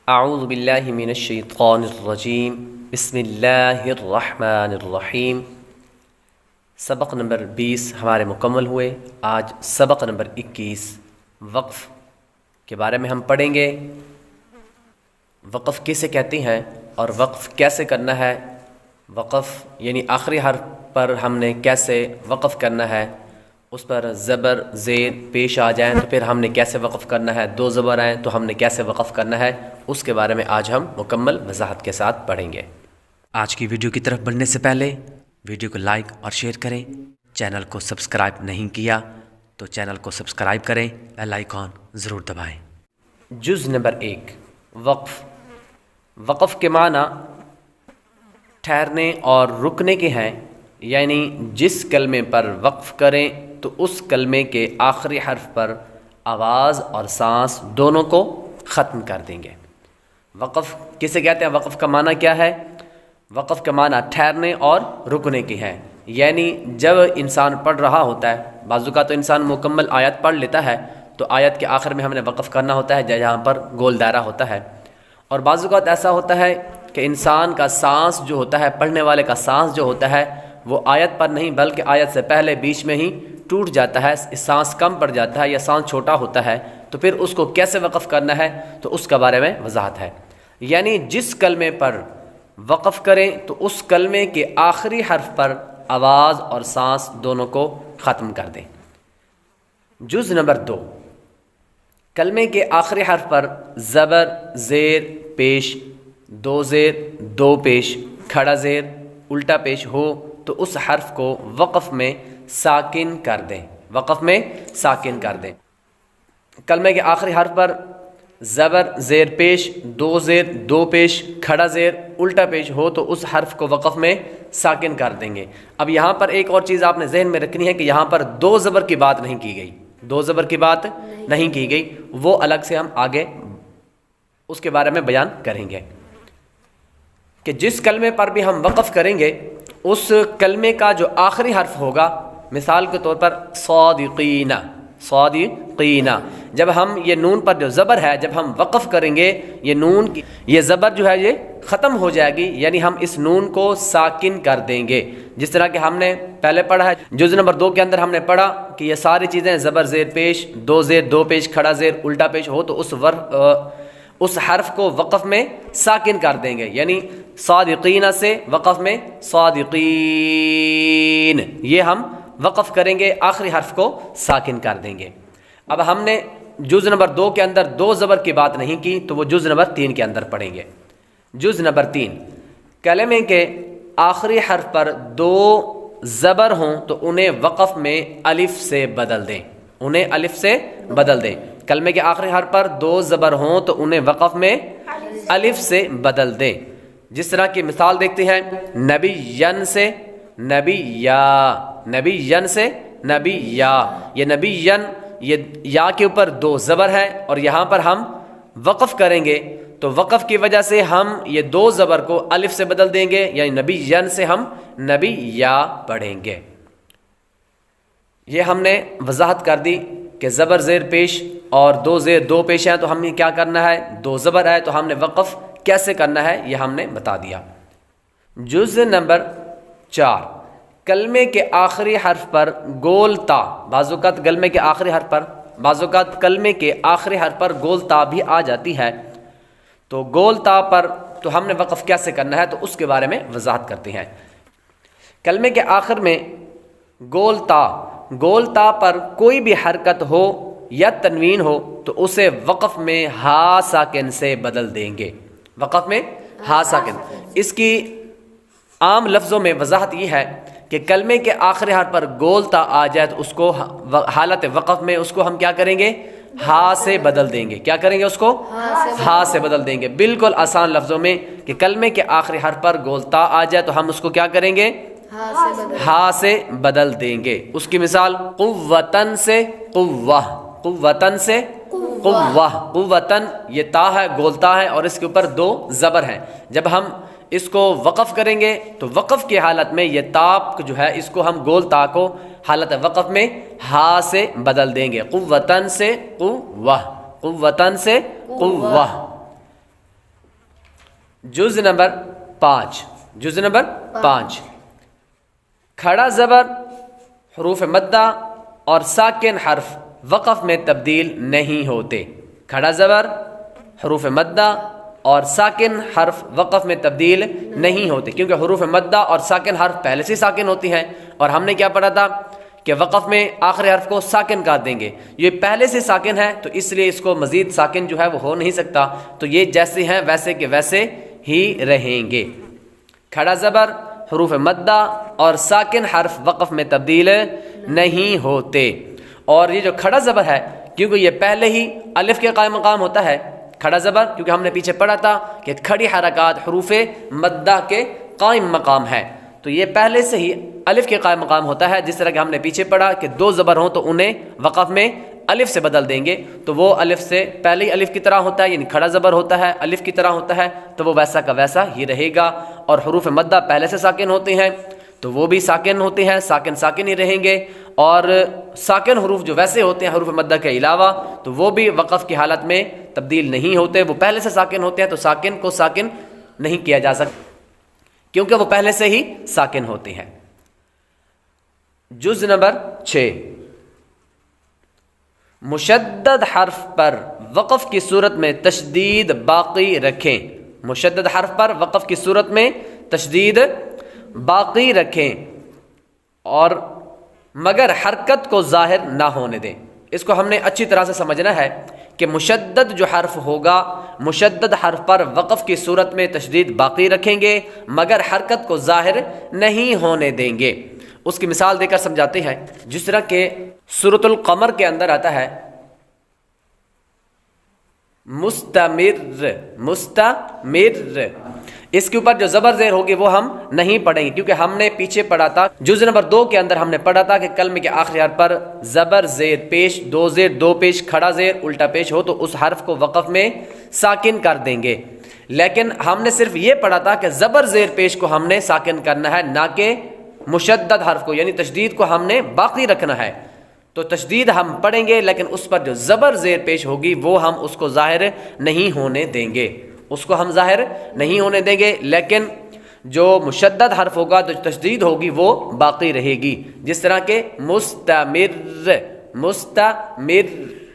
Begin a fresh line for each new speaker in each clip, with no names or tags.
اعوذ باللہ من الشیطان الرجیم بسم اللہ الرحمن الرحیم۔ سبق نمبر 20 ہمارے مکمل ہوئے۔ آج سبق نمبر 21 وقف کے بارے میں ہم پڑھیں گے۔ وقف کسے کہتے ہیں اور وقف کیسے کرنا ہے، وقف یعنی آخری حرف پر ہم نے کیسے وقف کرنا ہے، اس پر زبر زیر پیش آ جائیں تو پھر ہم نے کیسے وقف کرنا ہے، دو زبر آئیں تو ہم نے کیسے وقف کرنا ہے، اس کے بارے میں آج ہم مکمل وضاحت کے ساتھ پڑھیں گے۔ آج کی ویڈیو کی طرف بڑھنے سے پہلے ویڈیو کو لائک اور شیئر کریں۔ چینل کو سبسکرائب نہیں کیا تو چینل کو سبسکرائب کریں، بیل آئیکن ضرور دبائیں۔ جز نمبر 1 وقف۔ وقف کے معنی ٹھہرنے اور رکنے کے ہیں، یعنی جس کلمے پر وقف کریں تو اس کلمے کے آخری حرف پر آواز اور سانس دونوں کو ختم کر دیں گے۔ وقف کسے کہتے ہیں، وقف کا معنی کیا ہے؟ وقف کا معنی ٹھہرنے اور رکنے کے ہیں، یعنی جب انسان پڑھ رہا ہوتا ہے، بعض اوقات تو انسان مکمل آیت پڑھ لیتا ہے تو آیت کے آخر میں ہم نے وقف کرنا ہوتا ہے جہاں پر گول دائرہ ہوتا ہے، اور بعض اوقات ایسا ہوتا ہے کہ انسان کا سانس جو ہوتا ہے، پڑھنے والے کا سانس جو ہوتا ہے وہ آیت پر نہیں بلکہ آیت سے پہلے بیچ میں ہی ٹوٹ جاتا ہے، سانس کم پڑ جاتا ہے یا سانس چھوٹا ہوتا ہے، تو پھر اس کو کیسے وقف کرنا ہے تو اس کے بارے میں وضاحت ہے۔ یعنی جس کلمے پر وقف کریں تو اس کلمے کے آخری حرف پر آواز اور سانس دونوں کو ختم کر دیں۔ جز نمبر 2 کلمے کے آخری حرف پر زبر زیر پیش، دو زیر دو پیش، کھڑا زیر الٹا پیش ہو تو اس حرف کو وقف میں ساکن کر دیں، وقف میں ساکن کر دیں۔ کلمے کے آخری حرف پر زبر زیر پیش، دو زیر دو پیش، کھڑا زیر الٹا پیش ہو تو اس حرف کو وقف میں ساکن کر دیں گے۔ اب یہاں پر ایک اور چیز آپ نے ذہن میں رکھنی ہے کہ یہاں پر دو زبر کی بات نہیں کی گئی، دو زبر کی بات نہیں کی گئی، وہ الگ سے ہم آگے اس کے بارے میں بیان کریں گے کہ جس کلمے پر بھی ہم وقف کریں گے اس کلمے کا جو آخری حرف ہوگا، مثال کے طور پر صادقین، صادقین، جب ہم یہ نون پر جو زبر ہے جب ہم وقف کریں گے یہ نون کی یہ زبر جو ہے یہ ختم ہو جائے گی، یعنی ہم اس نون کو ساکن کر دیں گے، جس طرح کہ ہم نے پہلے پڑھا ہے۔ جز نمبر 2 کے اندر ہم نے پڑھا کہ یہ ساری چیزیں زبر زیر پیش، دو زیر دو پیش، کھڑا زیر الٹا پیش ہو تو اس حرف کو وقف میں ساکن کر دیں گے، یعنی صادقین سے وقف میں صادقین، یہ ہم وقف کریں گے، آخری حرف کو ساکن کر دیں گے۔ اب ہم نے جز نمبر 2 کے اندر دو زبر کی بات نہیں کی تو وہ جز نمبر 3 کے اندر پڑھیں گے۔ جز نمبر 3 کلمے کے آخری حرف پر دو زبر ہوں تو انہیں وقف میں الف سے بدل دیں، انہیں الف سے بدل دیں۔ کلمے کے آخری حرف پر دو زبر ہوں تو انہیں وقف میں الف سے بدل دیں، جس طرح کی مثال دیکھتے ہیں، نبی ین سے نبی یا، نبی ین سے نبی یا، یہ نبی ین یہ یا کے اوپر دو زبر ہے اور یہاں پر ہم وقف کریں گے تو وقف کی وجہ سے ہم یہ دو زبر کو الف سے بدل دیں گے، یعنی نبی ین سے ہم نبی یا پڑھیں گے۔ یہ ہم نے وضاحت کر دی کہ زبر زیر پیش اور دو زیر دو پیش ہیں تو ہم نے کیا کرنا ہے، دو زبر ہے تو ہم نے وقف کیسے کرنا ہے یہ ہم نے بتا دیا۔ جز نمبر 4 کلمے کے آخری حرف پر گول تا، بعض اوقات کلمے کے آخری حرف پر کلمے کے آخری حرف پر گول تا بھی آ جاتی ہے، تو گول تا پر تو ہم نے وقف کیسے کرنا ہے تو اس کے بارے میں وضاحت کرتے ہیں۔ کلمے کے آخر میں گول تا پر کوئی بھی حرکت ہو یا تنوین ہو تو اسے وقف میں ہا ساکن سے بدل دیں گے، وقف میں ہا ساکن۔ اس کی عام لفظوں میں وضاحت یہ ہے کہ کلمے کے آخری حرف پر گول تا آ جائے تو اس کو حالت وقف میں اس کو ہم کیا کریں گے، ہا سے بدل دیں گے۔ کیا کریں گے، اس کو ہا سے بدل دیں گے۔ بالکل آسان لفظوں میں کہ کلمے کے آخری حرف پر گول تا آ جائے تو ہم اس کو کیا کریں گے، ہا سے بدل دیں گے۔ اس کی مثال قوتن سے قوہ، قوتن سے قوہ، قوتن یہ تا ہے، گول تا ہے اور اس کے اوپر دو زبر ہیں، جب ہم اس کو وقف کریں گے تو وقف کی حالت میں یہ تاپ جو ہے اس کو ہم گول تا کو حالت وقف میں ہا سے بدل دیں گے، قوتن سے قوہ، قوتن سے قوہ۔ جز نمبر 5 کھڑا زبر حروف مدہ اور ساکن حرف وقف میں تبدیل نہیں ہوتے. کھڑا زبر حروف مدہ اور ساکن حرف وقف میں تبدیل نہیں ہوتے، کیونکہ حروف مدہ اور ساکن حرف پہلے سے ساکن ہوتی ہیں، اور ہم نے کیا پڑھا تھا کہ وقف میں آخری حرف کو ساکن کر دیں گے. یہ پہلے سے ساکن ہے تو اس لیے اس کو مزید ساکن جو ہے وہ ہو نہیں سکتا، تو یہ جیسے ہیں ویسے کے ویسے ہی رہیں گے. کھڑا زبر حروف مدہ اور ساکن حرف وقف میں تبدیل نہیں ہوتے. اور یہ جو کھڑا زبر ہے کیونکہ یہ پہلے ہی الف کے قائم مقام ہوتا ہے، کھڑا زبر کیونکہ ہم نے پیچھے پڑھا تھا کہ کھڑی حرکات حروف مدہ کے قائم مقام ہے، تو یہ پہلے سے ہی الف کے قائم مقام ہوتا ہے. جس طرح کہ ہم نے پیچھے پڑھا کہ 2 زبر ہوں تو انہیں وقف میں الف سے بدل دیں گے، تو وہ الف سے پہلے ہی الف کی طرح ہوتا ہے، یعنی کھڑا زبر ہوتا ہے الف کی طرح ہوتا ہے، تو وہ ویسا کا ویسا ہی رہے گا. اور حروف مدہ پہلے سے ساکن ہوتے ہیں تو وہ بھی ساکن ہوتے ہیں، ساکن ہی رہیں گے. اور ساکن حروف جو ویسے ہوتے ہیں حروف مدہ کے علاوہ تو وہ بھی وقف کی حالت میں تبدیل نہیں ہوتے، وہ پہلے سے ساکن ہوتے ہیں، تو ساکن کو ساکن نہیں کیا جا سکتا کیونکہ وہ پہلے سے ہی ساکن ہوتے ہیں. جز نمبر 6 مشدد حرف پر وقف کی صورت میں تشدید باقی رکھیں. مشدد حرف پر وقف کی صورت میں تشدید باقی رکھیں اور مگر حرکت کو ظاہر نہ ہونے دیں. اس کو ہم نے اچھی طرح سے سمجھنا ہے کہ مشدد جو حرف ہوگا، مشدد حرف پر وقف کی صورت میں تشدید باقی رکھیں گے مگر حرکت کو ظاہر نہیں ہونے دیں گے. اس کی مثال دے کر سمجھاتے ہیں، جس طرح کہ سورۃ القمر کے اندر آتا ہے مستمر، اس کے اوپر جو زبر زیر ہوگی وہ ہم نہیں پڑھیں گے، کیونکہ ہم نے پیچھے پڑھا تھا جز نمبر 2 کے اندر ہم نے پڑھا تھا کہ کلمے کے آخری حرف پر زبر زیر پیش، 2 زیر 2 پیش، کھڑا زیر الٹا پیش ہو تو اس حرف کو وقف میں ساکن کر دیں گے. لیکن ہم نے صرف یہ پڑھا تھا کہ زبر زیر پیش کو ہم نے ساکن کرنا ہے، نہ کہ مشدد حرف کو، یعنی تشدید کو ہم نے باقی رکھنا ہے. تو تشدید ہم پڑھیں گے لیکن اس پر جو زبر زیر پیش ہوگی وہ ہم اس کو ظاہر نہیں ہونے دیں گے، اس کو ہم ظاہر نہیں ہونے دیں گے. لیکن جو مشدد حرف ہوگا تو تشدید ہوگی وہ باقی رہے گی. جس طرح کہ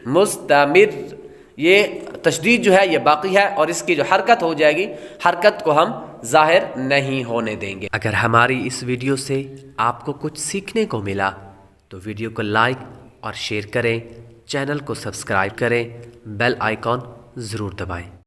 مستمر، یہ تشدید جو ہے یہ باقی ہے اور اس کی جو حرکت ہو جائے گی، حرکت کو ہم ظاہر نہیں ہونے دیں گے. اگر ہماری اس ویڈیو سے آپ کو کچھ سیکھنے کو ملا تو ویڈیو کو لائک اور شیئر کریں، چینل کو سبسکرائب کریں، بیل آئیکن ضرور دبائیں.